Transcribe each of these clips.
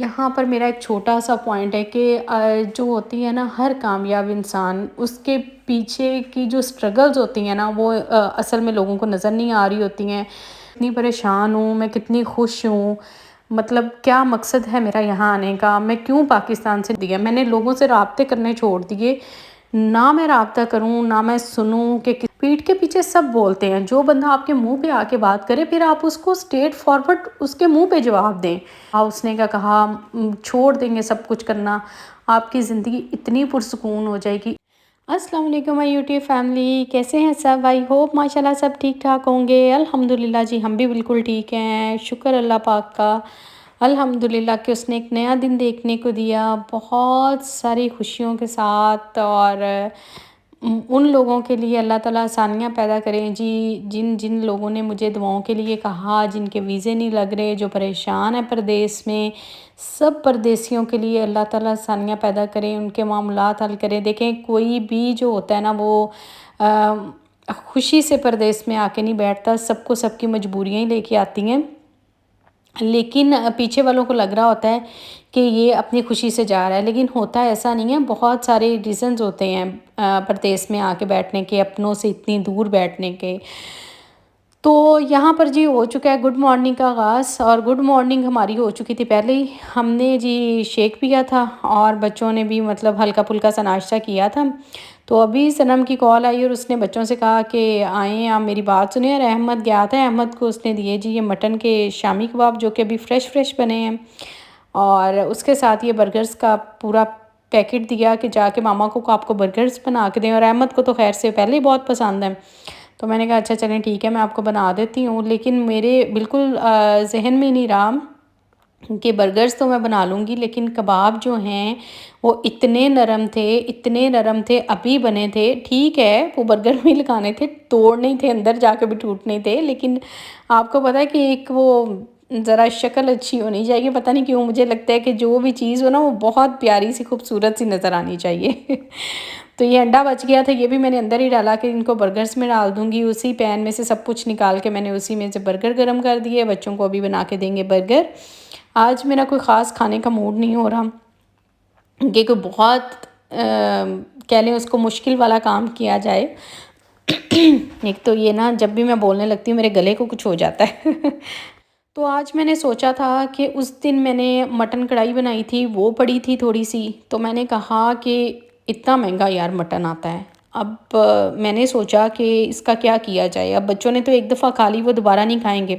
یہاں پر میرا ایک چھوٹا سا پوائنٹ ہے کہ جو ہوتی ہے نا ہر کامیاب انسان اس کے پیچھے کی جو سٹرگلز ہوتی ہیں نا وہ اصل میں لوگوں کو نظر نہیں آ رہی ہوتی ہیں. کتنی پریشان ہوں میں، کتنی خوش ہوں، مطلب کیا مقصد ہے میرا یہاں آنے کا، میں کیوں پاکستان سے دیا. میں نے لوگوں سے رابطے کرنے چھوڑ دیے، نہ میں رابطہ کروں نہ میں سنوں کہ پیٹھ کے پیچھے سب بولتے ہیں. جو بندہ آپ کے منہ پہ آ کے بات کرے پھر آپ اس کو اسٹریٹ فارورڈ اس کے منہ پہ جواب دیں. اس نے کیا کہا، چھوڑ دیں گے سب کچھ کرنا، آپ کی زندگی اتنی پرسکون ہو جائے گی. السلام علیکم مائی یوٹیوب فیملی، کیسے ہیں سب؟ آئی ہوپ ماشاءاللہ سب ٹھیک ٹھاک ہوں گے. الحمدللہ جی ہم بھی بالکل ٹھیک ہیں، شکر اللہ پاک کا الحمدللہ کہ اس نے ایک نیا دن دیکھنے کو دیا بہت ساری خوشیوں کے ساتھ. اور ان لوگوں کے لیے اللہ تعالیٰ آسانیاں پیدا کریں جی، جن لوگوں نے مجھے دعاؤں کے لیے کہا، جن کے ویزے نہیں لگ رہے، جو پریشان ہیں پردیس میں، سب پردیسیوں کے لیے اللہ تعالیٰ آسانیاں پیدا کریں، ان کے معاملات حل کریں. دیکھیں کوئی بھی جو ہوتا ہے نا وہ خوشی سے پردیس میں آ کے نہیں بیٹھتا، سب کو سب کی مجبوریاں ہی لے کے آتی ہیں. لیکن پیچھے والوں کو لگ رہا ہوتا ہے کہ یہ اپنی خوشی سے جا رہا ہے، لیکن ہوتا ایسا نہیں ہے. بہت سارے ریزنز ہوتے ہیں پردیس میں آ کے بیٹھنے کے، اپنوں سے اتنی دور بیٹھنے کے. تو یہاں پر جی ہو چکا ہے گڈ مارننگ کا آغاز، اور گڈ مارننگ ہماری ہو چکی تھی پہلے ہی. ہم نے جی شیک پیا تھا اور بچوں نے بھی مطلب ہلکا پھلکا سا ناشتہ کیا تھا. تو ابھی صنم کی کال آئی اور اس نے بچوں سے کہا کہ آئیں آپ میری بات سنیں. اور احمد گیا تھا، احمد کو اس نے دیے جی یہ مٹن کے شامی کباب جو کہ ابھی فریش بنے ہیں، اور اس کے ساتھ یہ برگرز کا پورا پیکٹ دیا کہ جا کے ماما کو آپ کو برگرز بنا کے دیں. اور احمد کو تو خیر سے پہلے ہی بہت پسند ہے. تو میں نے کہا اچھا چلیں ٹھیک ہے میں آپ کو بنا دیتی ہوں. لیکن میرے بالکل ذہن میں نہیں رہا کہ برگرز تو میں بنا لوں گی، لیکن کباب جو ہیں وہ اتنے نرم تھے ابھی بنے تھے. ٹھیک ہے وہ برگر میں لگانے تھے، توڑ نہیں تھے، اندر جا کے بھی ٹوٹنے تھے. لیکن آپ کو پتہ ہے کہ ایک وہ ذرا شکل اچھی ہونی چاہیے. پتہ نہیں کیوں مجھے لگتا ہے کہ جو بھی چیز ہو نا وہ بہت پیاری سی خوبصورت سی نظر آنی چاہیے. تو یہ انڈا بچ گیا تھا، یہ بھی میں نے اندر ہی ڈالا کہ ان کو برگرز میں ڈال دوں گی. اسی پین میں سے سب کچھ نکال کے میں نے اسی میں سے برگر گرم کر دیے. بچوں کو ابھی بنا کے دیں گے برگر. آج میرا کوئی خاص کھانے کا موڈ نہیں ہو رہا کہ کوئی بہت کہہ لیں اس کو مشکل والا کام کیا جائے. ایک تو یہ نا جب بھی میں بولنے لگتی ہوں میرے گلے کو کچھ ہو جاتا ہے. تو آج میں نے سوچا تھا کہ اس دن میں نے مٹن کڑھائی بنائی تھی، وہ پڑی تھی تھوڑی سی. تو میں نے کہا کہ اتنا مہنگا یار مٹن آتا ہے. اب میں نے سوچا کہ اس کا کیا جائے. اب بچوں نے تو ایک دفعہ کھا لی، وہ دوبارہ نہیں کھائیں گے.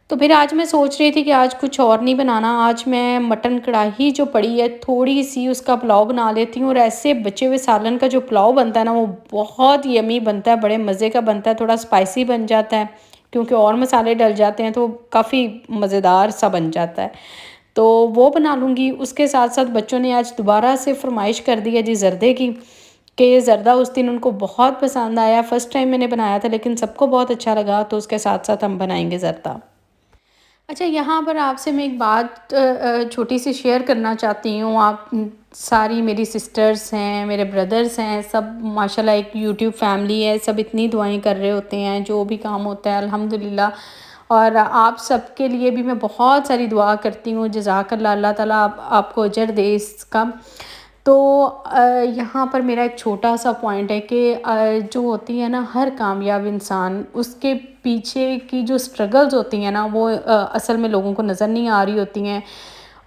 تو پھر آج میں سوچ رہی تھی کہ آج کچھ اور نہیں بنانا، آج میں مٹن کڑھائی جو پڑی ہے تھوڑی سی اس کا پلاؤ بنا لیتی ہوں. اور ایسے بچے ہوئے سالن کا جو پلاؤ بنتا ہے نا وہ بہت یمی بنتا ہے، بڑے مزے کا بنتا ہے، تھوڑا سپائسی بن جاتا ہے کیونکہ اور مسالے ڈل جاتے ہیں تو کافی مزیدار سا بن جاتا ہے. تو وہ بنا لوں گی. اس کے ساتھ ساتھ بچوں نے آج دوبارہ سے فرمائش کر دی ہے جی زردے کی، کہ زردہ اس دن ان کو بہت پسند آیا. فرسٹ ٹائم میں نے بنایا تھا لیکن سب کو بہت اچھا لگا، تو اس کے ساتھ ساتھ ہم بنائیں گے زردہ. اچھا یہاں پر آپ سے میں ایک بات چھوٹی سی شیئر کرنا چاہتی ہوں. آپ ساری میری سسٹرز ہیں، میرے بردرز ہیں، سب ماشاءاللہ ایک یوٹیوب فیملی ہے، سب اتنی دعائیں کر رہے ہوتے ہیں جو بھی کام ہوتا ہے الحمدللہ. اور آپ سب کے لیے بھی میں بہت ساری دعا کرتی ہوں. جزاک اللہ، اللہ تعالیٰ آپ کو اجر دے اس کا. تو یہاں پر میرا ایک چھوٹا سا پوائنٹ ہے کہ جو ہوتی ہے نا ہر کامیاب انسان اس کے پیچھے کی جو سٹرگلز ہوتی ہیں نا وہ اصل میں لوگوں کو نظر نہیں آ رہی ہوتی ہیں.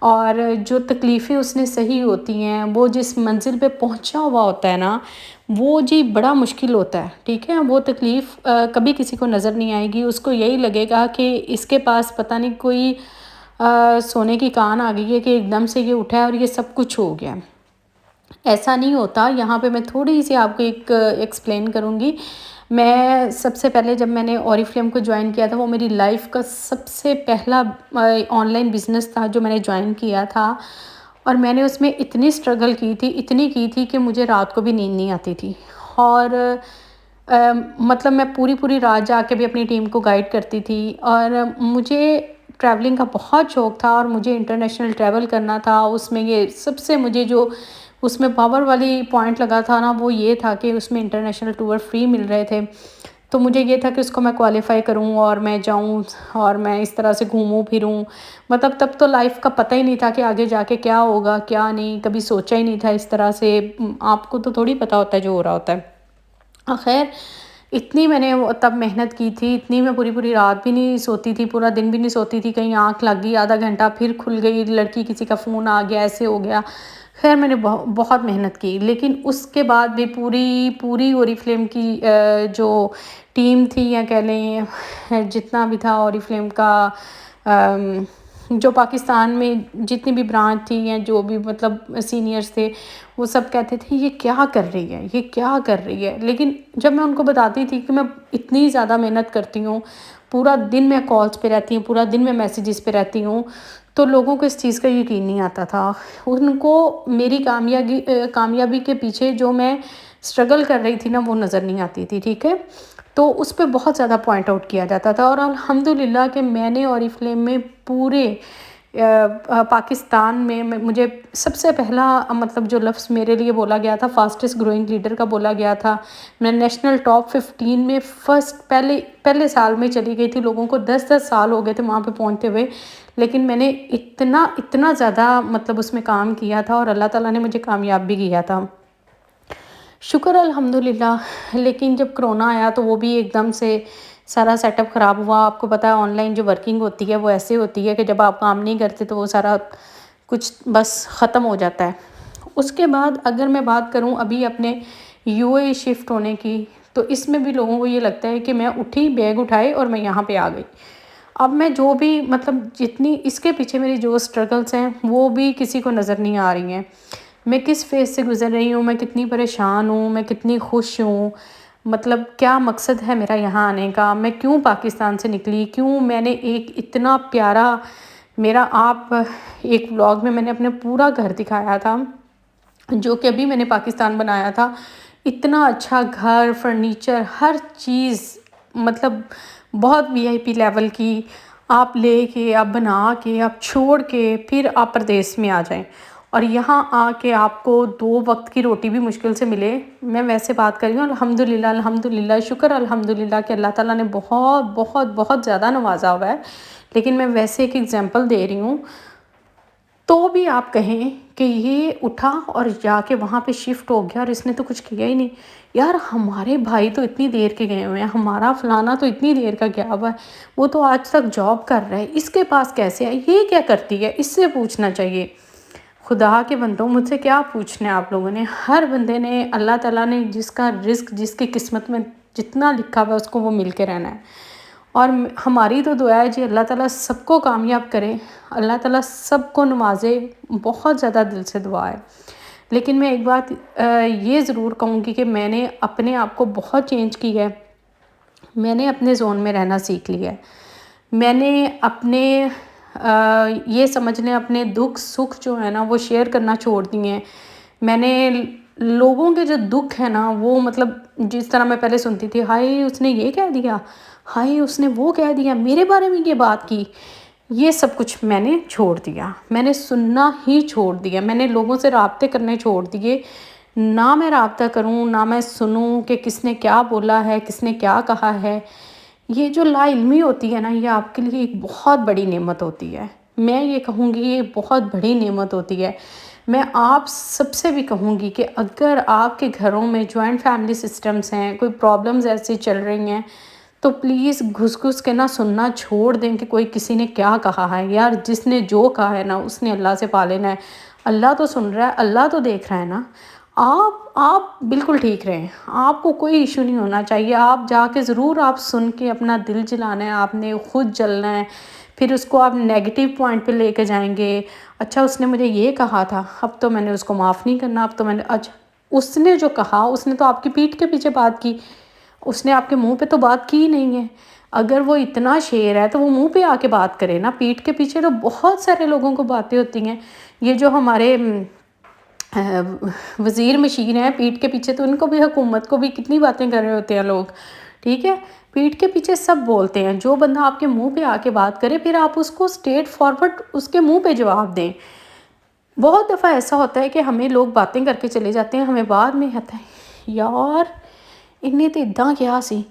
اور جو تکلیفیں اس نے صحیح ہوتی ہیں، وہ جس منزل پہ پہنچا ہوا ہوتا ہے نا وہ جی بڑا مشکل ہوتا ہے. ٹھیک ہے، وہ تکلیف کبھی کسی کو نظر نہیں آئے گی. اس کو یہی لگے گا کہ اس کے پاس پتہ نہیں کوئی سونے کی کان آ گئی ہے کہ ایک دم سے یہ اٹھا ہے اور یہ سب کچھ ہو گیا. ایسا نہیں ہوتا. یہاں پہ میں تھوڑی سی آپ کو ایک ایکسپلین کروں گی. میں سب سے پہلے جب میں نے اوریفلیم کو جوائن کیا تھا، وہ میری لائف کا سب سے پہلا آن لائن بزنس تھا جو میں نے جوائن کیا تھا. اور میں نے اس میں اتنی سٹرگل کی تھی کہ مجھے رات کو بھی نیند نہیں آتی تھی. اور مطلب میں پوری رات جا کے بھی اپنی ٹیم کو گائیڈ کرتی تھی. اور مجھے ٹریولنگ کا بہت شوق تھا اور مجھے انٹرنیشنل ٹریول کرنا تھا. اس میں یہ سب سے مجھے جو اس میں پاور والی پوائنٹ لگا تھا نا وہ یہ تھا کہ اس میں انٹرنیشنل ٹور فری مل رہے تھے. تو مجھے یہ تھا کہ اس کو میں کوالیفائی کروں اور میں جاؤں اور میں اس طرح سے گھوموں پھروں. مطلب تب تو لائف کا پتہ ہی نہیں تھا کہ آگے جا کے کیا ہوگا کیا نہیں، کبھی سوچا ہی نہیں تھا اس طرح سے. آپ کو تو تھوڑی پتہ ہوتا ہے جو ہو رہا ہوتا ہے. خیر اتنی میں نے تب محنت کی تھی، اتنی میں پوری پوری رات بھی نہیں سوتی تھی، پورا دن بھی نہیں سوتی تھی. کہیں آنکھ لگ گئی آدھا گھنٹہ پھر کھل گئی، لڑکی کسی کا فون آ گیا، ایسے ہو گیا. خیر میں نے بہت محنت کی، لیکن اس کے بعد بھی پوری اورiflame کی جو ٹیم تھی یا کہہ لیں جتنا بھی تھا اورiflame کا، جو پاکستان میں جتنی بھی برانچ تھی یا جو بھی مطلب سینئرز تھے، وہ سب کہتے تھے یہ کیا کر رہی ہے، یہ کیا کر رہی ہے. لیکن جب میں ان کو بتاتی تھی کہ میں اتنی زیادہ محنت کرتی ہوں، پورا دن میں کالز پہ رہتی ہوں، پورا دن میں میسیجز پہ رہتی ہوں، تو لوگوں کو اس چیز کا یقین نہیں آتا تھا. ان کو میری کامیابی کے پیچھے جو میں اسٹرگل کر رہی تھی نا وہ نظر نہیں آتی تھی. ٹھیک ہے، تو اس پہ بہت زیادہ پوائنٹ آؤٹ کیا جاتا تھا. اور الحمدللہ کہ میں نے اورiflame میں پورے پاکستان میں مجھے سب سے پہلا مطلب جو لفظ میرے لیے بولا گیا تھا فاسٹسٹ گروئنگ لیڈر کا بولا گیا تھا. میں نیشنل ٹاپ 15 میں فرسٹ پہلے سال میں چلی گئی تھی. لوگوں کو 10 سال ہو گئے تھے وہاں پہ پہنچتے ہوئے، لیکن میں نے اتنا زیادہ مطلب اس میں کام کیا تھا اور اللہ تعالیٰ نے مجھے کامیاب بھی کیا تھا. شکر الحمدللہ. لیکن جب کرونا آیا تو وہ بھی ایک دم سے سارا سیٹ اپ خراب ہوا. آپ کو پتہ ہے آن لائن جو ورکنگ ہوتی ہے وہ ایسے ہوتی ہے کہ جب آپ کام نہیں کرتے تو وہ سارا کچھ بس ختم ہو جاتا ہے. اس کے بعد اگر میں بات کروں ابھی اپنے UAE شفٹ ہونے کی، تو اس میں بھی لوگوں کو یہ لگتا ہے کہ میں اٹھی بیگ اٹھائے اور میں یہاں پہ آ گئی. اب میں جو بھی مطلب جتنی اس کے پیچھے میری جو اسٹرگلس ہیں وہ بھی کسی کو نظر نہیں آ رہی ہیں. میں کس فیز سے گزر رہی ہوں، میں کتنی پریشان ہوں، میں کتنی خوش ہوں، مطلب کیا مقصد ہے میرا یہاں آنے کا، میں کیوں پاکستان سے نکلی، کیوں میں نے ایک اتنا پیارا میرا آپ ایک ولاگ میں نے اپنے پورا گھر دکھایا تھا جو کہ ابھی میں نے پاکستان بنایا تھا. اتنا اچھا گھر، فرنیچر، ہر چیز مطلب بہت VIP لیول کی آپ لے کے آپ بنا کے آپ چھوڑ کے پھر آپ پردیس میں آ جائیں اور یہاں آ کے آپ کو 2 وقت کی روٹی بھی مشکل سے ملے. میں ویسے بات کر رہی ہوں الحمدللہ شکر الحمدللہ کہ اللہ تعالیٰ نے بہت بہت بہت زیادہ نوازا ہوا ہے. لیکن میں ویسے ایک ایگزامپل دے رہی ہوں. تو بھی آپ کہیں کہ یہ اٹھا اور جا کے وہاں پہ شفٹ ہو گیا اور اس نے تو کچھ کیا ہی نہیں. یار ہمارے بھائی تو اتنی دیر کے گئے ہوئے ہیں، ہمارا فلانا تو اتنی دیر کا گیا ہوا ہے، وہ تو آج تک جاب کر رہا ہے، اس کے پاس کیسے ہے، یہ کیا کرتی ہے، اس سے پوچھنا چاہیے. خدا کے بندوں مجھ سے کیا پوچھنا ہے آپ لوگوں نے. ہر بندے نے اللہ تعالیٰ نے جس کا رزق جس کی قسمت میں جتنا لکھا ہوا ہے اس کو وہ مل کے رہنا ہے. اور ہماری تو دعا ہے جی اللہ تعالیٰ سب کو کامیاب کرے، اللہ تعالیٰ سب کو نوازے، بہت زیادہ دل سے دعا ہے. لیکن میں ایک بات یہ ضرور کہوں گی کہ میں نے اپنے آپ کو بہت چینج کی ہے. میں نے اپنے زون میں رہنا سیکھ لیا ہے. میں نے اپنے یہ سمجھ لیں اپنے دکھ سکھ جو ہے نا وہ شیئر کرنا چھوڑ دیے ہیں. میں نے لوگوں کے جو دکھ ہے نا وہ مطلب جس طرح میں پہلے سنتی تھی، ہائے اس نے یہ کہہ دیا، ہائے اس نے وہ کہہ دیا، میرے بارے میں یہ بات کی، یہ سب کچھ میں نے چھوڑ دیا. میں نے سننا ہی چھوڑ دیا. میں نے لوگوں سے رابطے کرنے چھوڑ دیے. نہ میں رابطہ کروں نہ میں سنوں کہ کس نے کیا بولا ہے، کس نے کیا کہا ہے. یہ جو لا علمی ہوتی ہے نا یہ آپ کے لیے ایک بہت بڑی نعمت ہوتی ہے. میں یہ کہوں گی یہ بہت بڑی نعمت ہوتی ہے. میں آپ سب سے بھی کہوں گی کہ اگر آپ کے گھروں میں جوائنٹ فیملی سسٹمز ہیں، کوئی پرابلمز ایسی چل رہی ہیں، تو پلیز گھس کے نہ سننا چھوڑ دیں کہ کوئی کسی نے کیا کہا ہے. یار جس نے جو کہا ہے نا اس نے اللہ سے پا لینا ہے. اللہ تو سن رہا ہے، اللہ تو دیکھ رہا ہے نا. آپ بالکل ٹھیک رہیں، آپ کو کوئی ایشو نہیں ہونا چاہیے. آپ جا کے ضرور آپ سن کے اپنا دل جلانا ہے، آپ نے خود جلنا ہے، پھر اس کو آپ نیگیٹو پوائنٹ پہ لے کے جائیں گے. اچھا اس نے مجھے یہ کہا تھا، اب تو میں نے اس کو معاف نہیں کرنا، اب تو میں نے اچھا اس نے جو کہا اس نے تو آپ کی پیٹھ کے پیچھے بات کی، اس نے آپ کے منہ پہ تو بات کی ہی نہیں ہے. اگر وہ اتنا شیر ہے تو وہ منہ پہ آ کے بات کرے نا. پیٹھ کے پیچھے تو بہت سارے لوگوں کو باتیں ہوتی ہیں. یہ جو ہمارے وزیر مشیر ہیں پیٹھ کے پیچھے تو ان کو بھی حکومت کو بھی کتنی باتیں کر رہے ہوتے ہیں لوگ. ٹھیک ہے، پیٹھ کے پیچھے سب بولتے ہیں. جو بندہ آپ کے منہ پہ آ کے بات کرے پھر آپ اس کو اسٹریٹ فارورڈ اس کے منہ پہ جواب دیں. بہت دفعہ ایسا ہوتا ہے کہ ہمیں لوگ باتیں کر کے چلے جاتے ہیں، ہمیں بعد میں آتا ہے یار انہیں تو ادا کیا سی،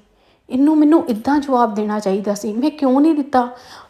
ਇਹਨੂੰ ਮੈਨੂੰ ਇੱਦਾਂ ਜਵਾਬ ਦੇਣਾ ਚਾਹੀਦਾ ਸੀ, ਮੈਂ ਕਿਉਂ ਨਹੀਂ ਦਿੱਤਾ,